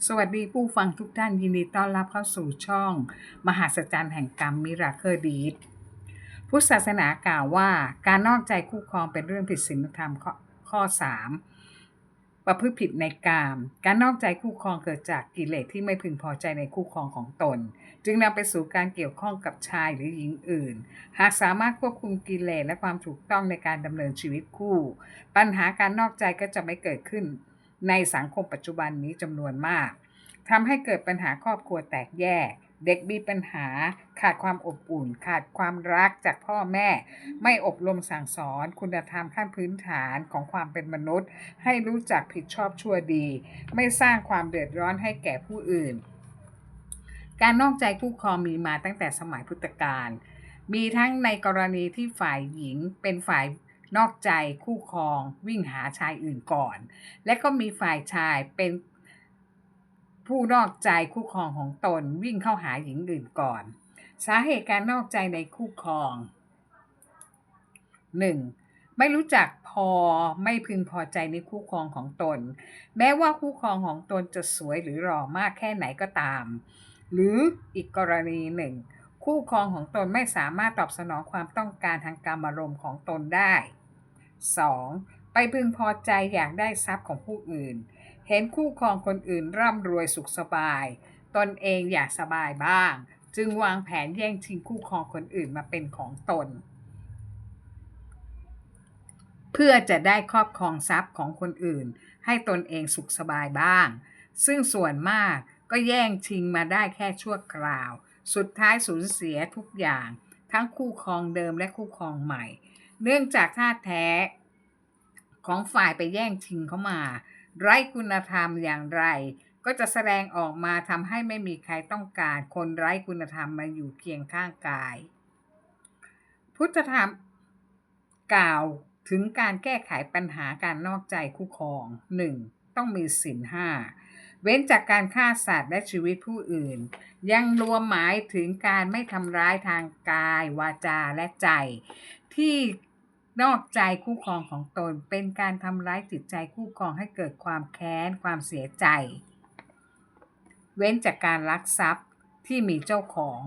สวัสดีผู้ฟังทุกท่านยินดีต้อนรับเข้าสู่ช่องมหัศจรรย์แห่งกรรมมิราเคิลดีดพุทธศาสนากล่าวว่าการนอกใจคู่ครองเป็นเรื่องผิดศีลธรรมข้อ3ประพฤติผิดในกามการนอกใจคู่ครองเกิดจากกิเลสที่ไม่พึงพอใจในคู่ครองของตนจึงนำไปสู่การเกี่ยวข้องกับชายหรือหญิงอื่นหากสามารถควบคุมกิเลสและความถูกต้องในการดำเนินชีวิตคู่ปัญหาการนอกใจก็จะไม่เกิดขึ้นในสังคมปัจจุบันนี้จำนวนมากทำให้เกิดปัญหาครอบครัวแตกแยกเด็กมีปัญหาขาดความอบอุ่นขาดความรักจากพ่อแม่ไม่อบรมสั่งสอนคุณธรรมขั้นพื้นฐานของความเป็นมนุษย์ให้รู้จักผิดชอบชั่วดีไม่สร้างความเดือดร้อนให้แก่ผู้อื่นการนอกใจคู่ครองมีมาตั้งแต่สมัยพุทธกาลมีทั้งในกรณีที่ฝ่ายหญิงเป็นฝ่ายนอกใจคู่ครองวิ่งหาชายอื่นก่อนและก็มีฝ่ายชายเป็นผู้นอกใจคู่ครองของตนวิ่งเข้าหาหญิงอื่นก่อนสาเหตุการนอกใจในคู่ครอง 1. ไม่รู้จักพอไม่พึงพอใจในคู่ครองของตนแม้ว่าคู่ครองของตนจะสวยหรือหล่อมากแค่ไหนก็ตามหรืออีกกรณีหนึ่งคู่ครองของตนไม่สามารถตอบสนองความต้องการทางกามารมณ์ของตนได้ 2. ไปพึงพอใจอยากได้ทรัพย์ของผู้อื่นเห็นคู่ครองคนอื่นร่ำรวยสุขสบายตนเองอยากสบายบ้างจึงวางแผนแย่งชิงคู่ครองคนอื่นมาเป็นของตนเพื่อจะได้ครอบครองทรัพย์ของคนอื่นให้ตนเองสุขสบายบ้างซึ่งส่วนมากก็แย่งชิงมาได้แค่ชั่วคราวสุดท้ายสูญเสียทุกอย่างทั้งคู่ครองเดิมและคู่ครองใหม่เนื่องจากท่าแท้ของฝ่ายไปแย่งชิงเข้ามาไร้คุณธรรมอย่างไรก็จะแสดงออกมาทำให้ไม่มีใครต้องการคนไร้คุณธรรมมาอยู่เคียงข้างกายพุทธธรรมกล่าวถึงการแก้ไขปัญหาการนอกใจคู่ครอง 1. ต้องมีศีล 5เว้นจากการฆ่าสัตว์และชีวิตผู้อื่นยังรวมหมายถึงการไม่ทำร้ายทางกายวาจาและใจที่นอกใจคู่ครองของตนเป็นการทำร้ายจิตใจคู่ครองให้เกิดความแค้นความเสียใจเว้นจากการลักทรัพย์ที่มีเจ้าของ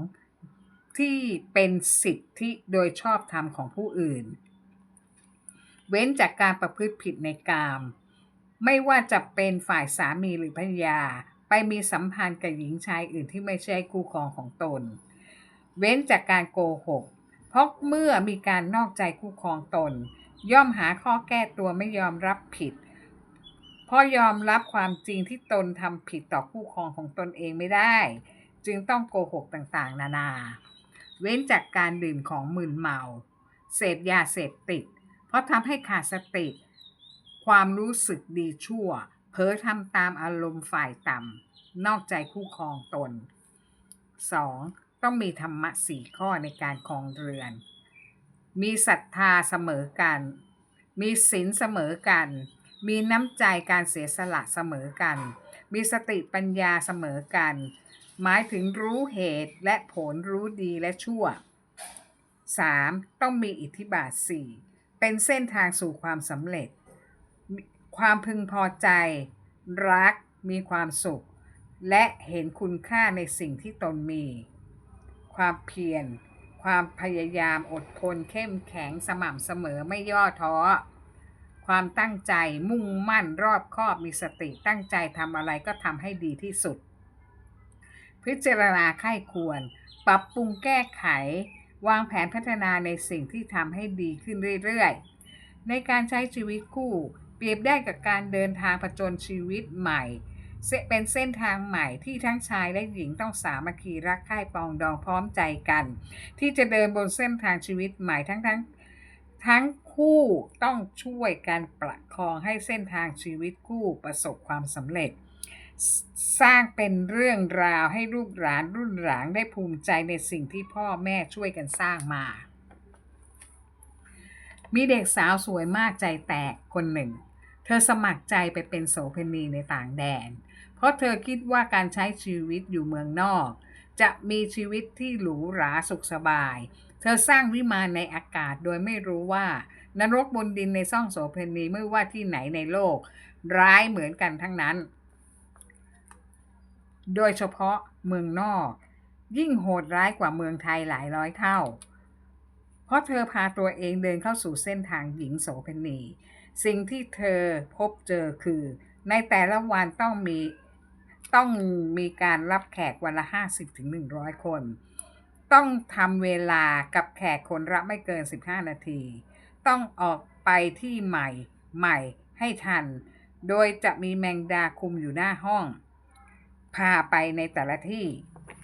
ที่เป็นสิทธิโดยชอบธรรมของผู้อื่นเว้นจากการประพฤติผิดในกามไม่ว่าจะเป็นฝ่ายสามีหรือภรรยาไปมีสัมพันธ์กับหญิงชายอื่นที่ไม่ใช่คู่ครองของตนเว้นจากการโกหกเพราะเมื่อมีการนอกใจคู่ครองตนย่อมหาข้อแก้ตัวไม่ยอมรับผิดเพราะยอมรับความจริงที่ตนทำผิดต่อคู่ครองของตนเองไม่ได้จึงต้องโกหกต่างๆนานาเว้นจากการดื่มของมึนเมาเสพยาเสพติดเพราะทำให้ขาดสติความรู้สึกดีชั่วเผลอทำตามอารมณ์ฝ่ายต่ำนอกใจคู่ครองตน 2. ต้องมีธรรมะ4ข้อในการครองเรือนมีศรัทธาเสมอกันมีศีลเสมอกันมีน้ำใจการเสียสละเสมอกันมีสติปัญญาเสมอกันหมายถึงรู้เหตุและผลรู้ดีและชั่ว 3. ต้องมีอิทธิบาท4เป็นเส้นทางสู่ความสำเร็จความพึงพอใจรักมีความสุขและเห็นคุณค่าในสิ่งที่ตนมีความเพียรความพยายามอดทนเข้มแข็งสม่ำเสมอไม่ย่อท้อความตั้งใจมุ่งมั่นรอบคอบมีสติตั้งใจทำอะไรก็ทำให้ดีที่สุดพิจารณาไข้ควรปรับปรุงแก้ไขวางแผนพัฒนาในสิ่งที่ทำให้ดีขึ้นเรื่อยๆในการใช้ชีวิตคู่เปรียบได้กับการเดินทางผจญชีวิตใหม่เป็นเส้นทางใหม่ที่ทั้งชายและหญิงต้องสามัคคีรักใคร่ปองดองพร้อมใจกันที่จะเดินบนเส้นทางชีวิตใหม่ทั้งคู่ต้องช่วยกันประคองให้เส้นทางชีวิตคู่ประสบความสำเร็จสร้างเป็นเรื่องราวให้ลูกหลานรุ่นหลังได้ภูมิใจในสิ่งที่พ่อแม่ช่วยกันสร้างมามีเด็กสาวสวยมากใจแตกคนหนึ่งเธอสมัครใจไปเป็นโสเภณีในต่างแดนเพราะเธอคิดว่าการใช้ชีวิตอยู่เมืองนอกจะมีชีวิตที่หรูหราสุขสบายเธอสร้างวิมานในอากาศโดยไม่รู้ว่านรกบนดินในซ่องโสเภณีไม่ว่าที่ไหนในโลกร้ายเหมือนกันทั้งนั้น โดยเฉพาะเมืองนอกยิ่งโหดร้ายกว่าเมืองไทยหลายร้อยเท่าเพราะเธอพาตัวเองเดินเข้าสู่เส้นทางหญิงโสเภณีสิ่งที่เธอพบเจอคือในแต่ละวันต้องมีการรับแขกวันละ50 ถึง 100 คนต้องทำเวลากับแขกคนละไม่เกิน15 นาทีต้องออกไปที่ใหม่ให้ทันโดยจะมีแมงดาคุมอยู่หน้าห้องพาไปในแต่ละที่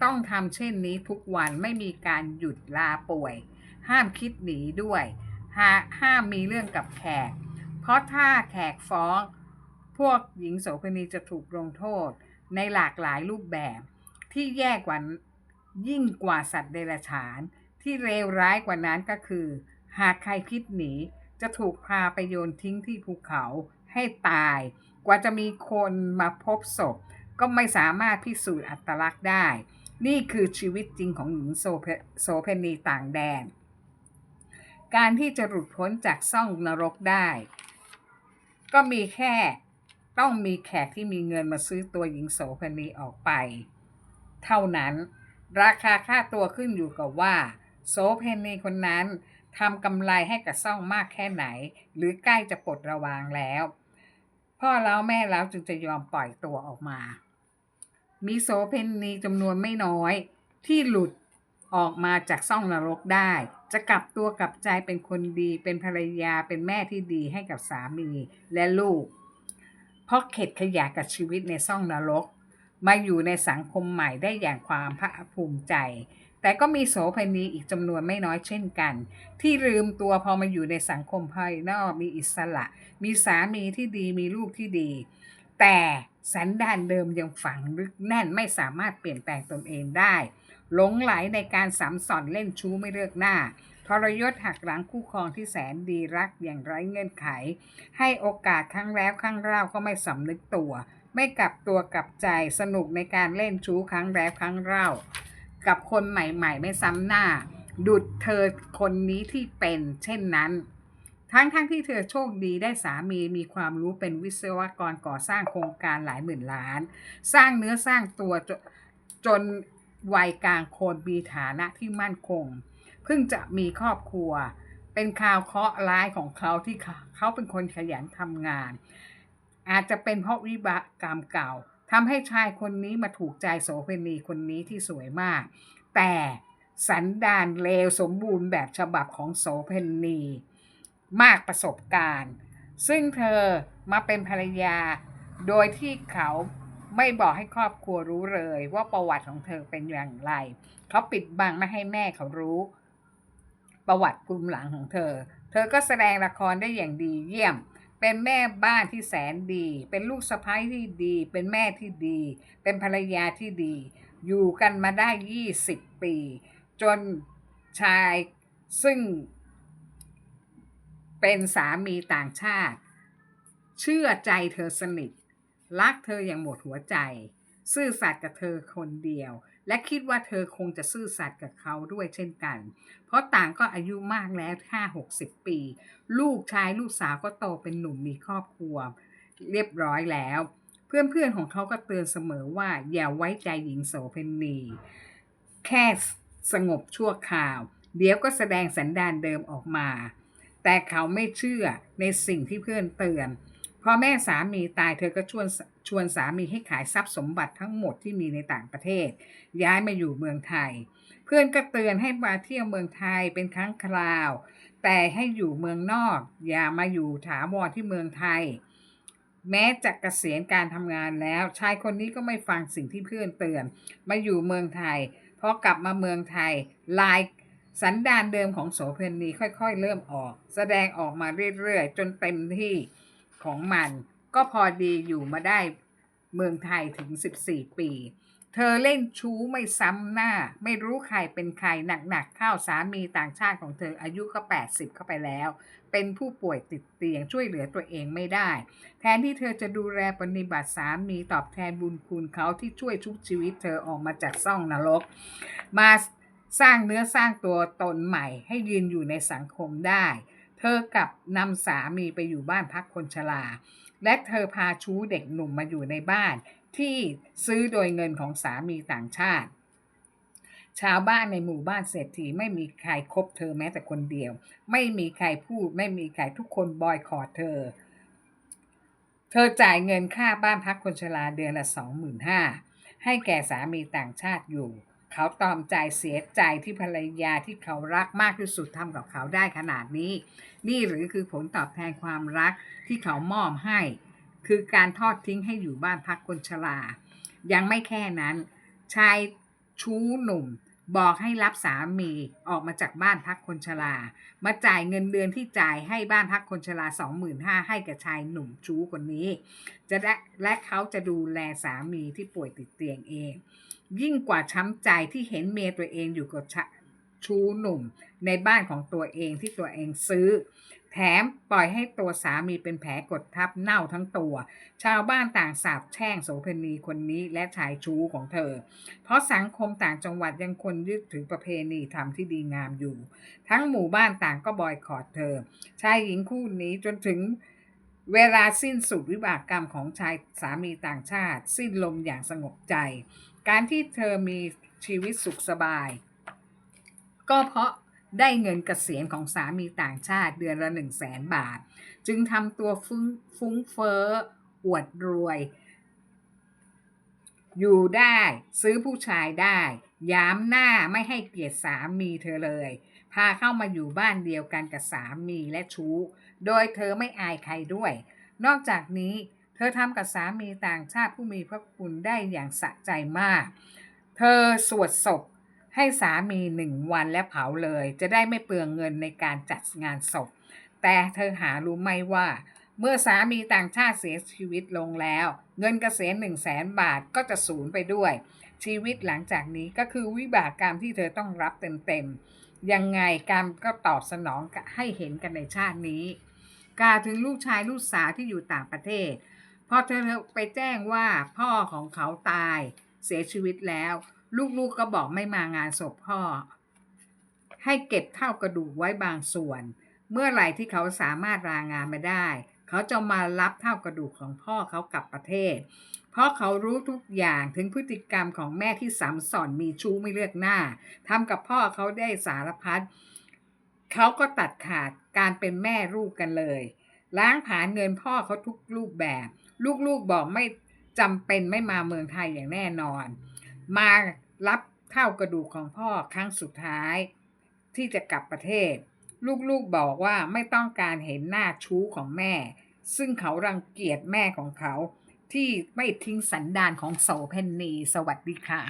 ต้องทำเช่นนี้ทุกวันไม่มีการหยุดลาป่วยห้ามคิดหนีด้วยห้ามมีเรื่องกับแขกเพราะถ้าแขกฟ้องพวกหญิงโสเภณีจะถูกลงโทษในหลากหลายรูปแบบที่แย่กว่ายิ่งกว่าสัตว์เดรัจฉานที่เลวร้ายกว่านั้นก็คือหากใครคิดหนีจะถูกพาไปโยนทิ้งที่ภูเขาให้ตายกว่าจะมีคนมาพบศพก็ไม่สามารถพิสูจน์อัตลักษณ์ได้นี่คือชีวิตจริงของหญิงโสเภณีต่างแดนการที่จะหลุดพ้นจากซ่องนรกได้ก็มีแค่ต้องมีแขกที่มีเงินมาซื้อตัวหญิงโสเภณีออกไปเท่านั้นราคาค่าตัวขึ้นอยู่กับว่าโสเภณีคนนั้นทำกำไรให้กับซ่องมากแค่ไหนหรือใกล้จะปลดระวางแล้วพ่อแล้วแม่แล้วจึงจะยอมปล่อยตัวออกมามีโสเภณีจำนวนไม่น้อยที่หลุดออกมาจากซ่องนรกได้จะกลับตัวกลับใจเป็นคนดีเป็นภรรยาเป็นแม่ที่ดีให้กับสามีและลูกเพราะเข็ดขยะกับชีวิตในซ่องนรกมาอยู่ในสังคมใหม่ได้อย่างความภาคภูมิใจแต่ก็มีโสเภณีอีกจำนวนไม่น้อยเช่นกันที่ลืมตัวพอมาอยู่ในสังคมภายนอกมีอิสระมีสามีที่ดีมีลูกที่ดีแต่สันดานเดิมยังฝังลึกแน่นไม่สามารถเปลี่ยนแปลงตนเองได้หลงไหลในการสัมสอนเล่นชู้ไม่เลิกหน้าทรยศหักหลังคู่ครองที่แสนดีรักอย่างไร้เงื่อนไขให้โอกาสครั้งแล้วครั้งเล่าก็ไม่สำนึกตัวไม่กลับตัวกลับใจสนุกในการเล่นชู้ครั้งแล้วครั้งเล่ากับคนใหม่ๆไม่ซ้ำหน้าดุจเธอคนนี้ที่เป็นเช่นนั้นทั้งที่เธอโชคดีได้สามีมีความรู้เป็นวิศวกรก่อสร้างโครงการหลายหมื่นล้านสร้างเนื้อสร้างตัวจนวัยกลางคนมีฐานะที่มั่นคงเพิ่งจะมีครอบครัวเป็นข่าวเคราะห์ร้ายของเขาที่เขาเป็นคนขยันทำงานอาจจะเป็นเพราะวิบากกรรมเก่าทำให้ชายคนนี้มาถูกใจโสเภณีคนนี้ที่สวยมากแต่สันดานเลวสมบูรณ์แบบฉบับของโสเภณีมากประสบการณ์ซึ่งเธอมาเป็นภรรยาโดยที่เขาไม่บอกให้ครอบครัวรู้เลยว่าประวัติของเธอเป็นอย่างไรเขาปิดบังไม่ให้แม่เขารู้ประวัติภูมิหลังของเธอก็แสดงละครได้อย่างดีเยี่ยมเป็นแม่บ้านที่แสนดีเป็นลูกสะใภ้ที่ดีเป็นแม่ที่ดีเป็นภรรยาที่ดีอยู่กันมาได้20 ปีจนชายซึ่งเป็นสามีต่างชาติเชื่อใจเธอสนิทรักเธออย่างหมดหัวใจซื่อสัตย์กับเธอคนเดียวและคิดว่าเธอคงจะซื่อสัตย์กับเขาด้วยเช่นกันเพราะต่างก็อายุมากแล้ว50-60 ปีลูกชายลูกสาวก็โตเป็นหนุ่มมีครอบครัวเรียบร้อยแล้วเพื่อนๆของเขาก็เตือนเสมอว่าอย่าไว้ใจหญิงโสเภณีแค่สงบชั่วคราวเดี๋ยวก็แสดงสันดานเดิมออกมาแต่เขาไม่เชื่อในสิ่งที่เพื่อนเตือนพอแม่สามีตายเธอก็ชวนสามีให้ขายทรัพย์สมบัติทั้งหมดที่มีในต่างประเทศย้ายมาอยู่เมืองไทยเพื่อนก็เตือนให้มาเที่ยวเมืองไทยเป็นครั้งคราวแต่ให้อยู่เมืองนอกอย่ามาอยู่ถาวรที่เมืองไทยแม้จะเกษียณการทำงานแล้วชายคนนี้ก็ไม่ฟังสิ่งที่เพื่อนเตือนมาอยู่เมืองไทยพอกลับมาเมืองไทยลายสันดานเดิมของโสเภณีค่อยๆเริ่มออกแสดงออกมาเรื่อยๆจนเต็มที่ของมันก็พอดีอยู่มาได้เมืองไทยถึง14 ปีเธอเล่นชู้ไม่ซ้ำหน้าไม่รู้ใครเป็นใครหนักๆเข้าสามีต่างชาติของเธออายุก็80เข้าไปแล้วเป็นผู้ป่วยติดเตียงช่วยเหลือตัวเองไม่ได้แทนที่เธอจะดูแลปฏิบัติสามีตอบแทนบุญคุณเขาที่ช่วยชุบชีวิตเธอออกมาจากซ่องนรกมาสร้างเนื้อสร้างตัวตนใหม่ให้ยืนอยู่ในสังคมได้เธอกลับนำสามีไปอยู่บ้านพักคนชราและเธอพาชู้เด็กหนุ่มมาอยู่ในบ้าน ที่ซื้อโดยเงินของสามีต่างชาติชาวบ้านในหมู่บ้านเศรษฐีไม่มีใครคบเธอแม้แต่คนเดียวไม่มีใครพูดไม่มีใครทุกคนบอยคอตเธอจ่ายเงินค่าบ้านพักคนชราเดือนละ25,000ให้แก่สามีต่างชาติอยู่เขาตอมใจเสียใจที่ภรรยาที่เขารักมากที่สุดทำกับเขาได้ขนาดนี้นี่หรือคือผลตอบแทนความรักที่เขามอบให้คือการทอดทิ้งให้อยู่บ้านพักคนชรายังไม่แค่นั้นชายชู้หนุ่มบอกให้รับสามีออกมาจากบ้านพักคนชรามาจ่ายเงินเดือนที่จ่ายให้บ้านพักคนชรา25,000ให้กับชายหนุ่มชู้คนนี้จะได้และเขาจะดูแลสามีที่ป่วยติดเตียงเองยิ่งกว่าช้ำใจที่เห็นเมียตัวเองอยู่กับชู้หนุ่มในบ้านของตัวเองที่ตัวเองซื้อแถมปล่อยให้ตัวสามีเป็นแผลกดทับเน่าทั้งตัวชาวบ้านต่างสาปแช่งโสเภณีคนนี้และชายชู้ของเธอเพราะสังคมต่างจังหวัดยังคงยึดถือประเพณีธรรมที่ดีงามอยู่ทั้งหมู่บ้านต่างก็บอยคอตเธอชายหญิงคู่นี้จนถึงเวลาสิ้นสุดวิบากกรรมของชายสามีต่างชาติสิ้นลมอย่างสงบใจการที่เธอมีชีวิตสุขสบายก็เพราะได้เงินเกษียณของสามีต่างชาติเดือนละ100,000 บาทจึงทำตัวฟุ้งเฟ้ออวดรวยอยู่ได้ซื้อผู้ชายได้ย้ำหน้าไม่ให้เกียรติสามีเธอเลยพาเข้ามาอยู่บ้านเดียวกันกับสามีและชู้โดยเธอไม่อายใครด้วยนอกจากนี้เธอทำกับสามีต่างชาติผู้มีพระคุณได้อย่างสะใจมากเธอสวดศพให้สามี1 วันและเผาเลยจะได้ไม่เปลืองเงินในการจัดงานศพแต่เธอหารู้ไหมว่าเมื่อสามีต่างชาติเสียชีวิตลงแล้วเงินเกษียณ100,000 บาทก็จะสูญไปด้วยชีวิตหลังจากนี้ก็คือวิบากกรรมที่เธอต้องรับเต็มๆยังไงกรรมก็ตอบสนองให้เห็นกันในชาตินี้กล่าวถึงลูกชายลูกสาวที่อยู่ต่างประเทศพอเธอไปแจ้งว่าพ่อของเขาตายเสียชีวิตแล้วลูกๆก็บอกไม่มางานศพพ่อให้เก็บเท่ากระดูกไว้บางส่วนเมื่อไหร่ที่เขาสามารถลางานมาได้เขาจะมารับเท่ากระดูกของพ่อเขากลับประเทศเพราะเขารู้ทุกอย่างถึงพฤติกรรมของแม่ที่สัมสอนมีชู้ไม่เลือกหน้าทำกับพ่อเขาได้สารพัดเขาก็ตัดขาดการเป็นแม่ลูกกันเลยล้างผลาญเงินพ่อเขาทุกรูปแบบลูกๆบอกไม่จำเป็นไม่มาเมืองไทยอย่างแน่นอนมารับเท่ากระดูกของพ่อครั้งสุดท้ายที่จะกลับประเทศลูกๆบอกว่าไม่ต้องการเห็นหน้าชู้ของแม่ซึ่งเขารังเกียจแม่ของเขาที่ไม่ทิ้งสันดานของโสเภณีสวัสดีค่ะ